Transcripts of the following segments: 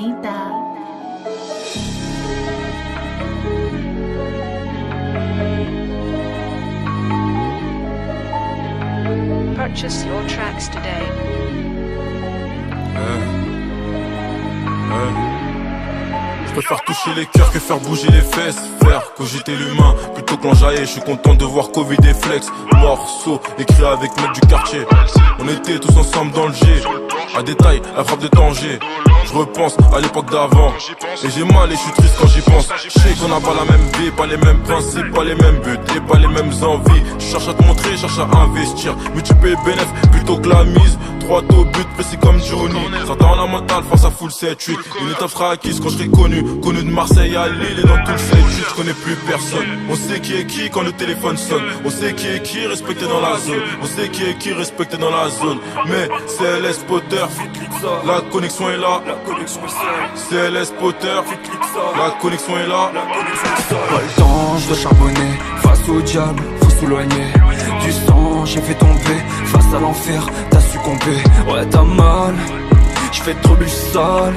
Anita. Purchase your tracks today. Je préfère toucher les cœurs que faire bouger les fesses. Faire cogiter l'humain plutôt que l'enjailler. Je suis content de voir Covid et flex. Morceau écrit avec mec du quartier. On était tous ensemble dans le G. À détail, la frappe de Tanger. Je repense à l'époque d'avant. Et j'ai mal et je suis triste quand j'y pense. Je sais qu'on n'a pas la même vie, pas les mêmes principes, pas les mêmes buts et pas les mêmes envies. Je cherche à te montrer, je cherche à investir. Multiplier bénéf plutôt que la mise. 3 au but précis comme Johnny. Certains en la mentale face à full 7-8. Une étape sera acquise quand je serai connu. Connu de Marseille à Lille et dans tout le 7-8. Je connais plus personne. On sait qui est qui quand le téléphone sonne. On sait qui est qui respecté dans la zone. On sait qui est qui respecté dans la zone. Mais CLS Potter, la connexion est là. CLS Potter, la connexion est là. Pas le temps, je dois charbonner. Face au diable, faut s'éloigner. Du sang, j'ai fait tomber. Face à l'enfer, t'as succombé. Ouais, t'as mal, je fais trop du sale.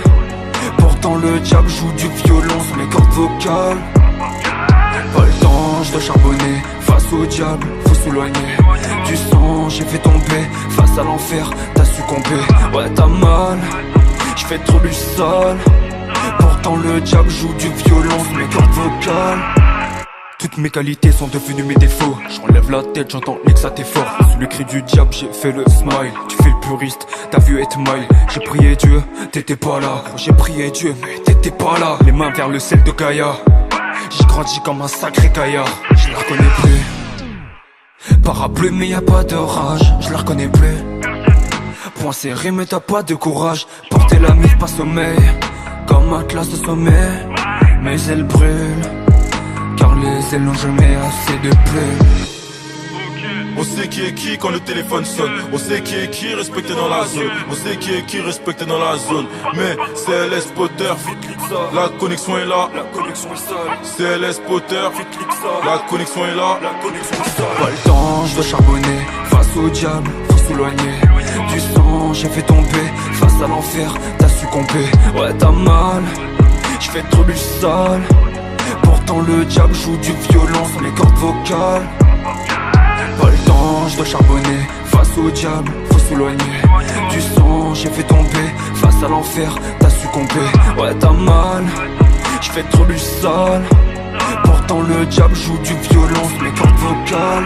Pourtant le diable joue du violon sur mes cordes vocales. Pas le temps, je dois charbonner. Face au diable, faut s'éloigner. Du sang, j'ai fait tomber. Face à l'enfer, t'as succombé. Ouais, t'as mal, je fais trop du sale. Pourtant le diable joue du violon sur mes cordes vocales. Toutes mes qualités sont devenues mes défauts. J'enlève la tête, j'entends que ça t'est fort. Sous le cri du diable, j'ai fait le smile. Tu fais le puriste, t'as vu 8 Mile. J'ai prié Dieu, t'étais pas là. J'ai prié Dieu, mais t'étais pas là. Les mains vers le sel de Gaïa. J'ai grandi comme un sacré Gaïa. Je la reconnais plus. Parapluie mais y'a pas de rage. Je la reconnais plus. Point serré mais t'as pas de courage. Porter la mif, pas sommeil. Comme Atlas de sommet. Mes ailes brûlent. Car les ailes n'ont jamais assez de plumes. On sait qui est qui quand le téléphone sonne. On sait qui est qui respecté dans la zone. On sait qui est qui respecté dans la zone. Mais CLS Potter, la connexion est là. CLS Potter, la connexion est là. Pas le temps, je dois charbonner. Face au diable, faut s'éloigner. Du sang, j'ai fait tomber. Face à l'enfer, t'as succombé. Ouais, t'as mal, je fais trop du sale. Pourtant le diable joue du violon sur mes cordes vocales. Pas le temps, je dois charbonner. Face au diable, faut s'éloigner. Du sang, j'ai fait tomber. Face à l'enfer, t'as succombé. Ouais, t'as mal, je fais trop du sale. Pourtant le diable joue du violon sur mes cordes vocales.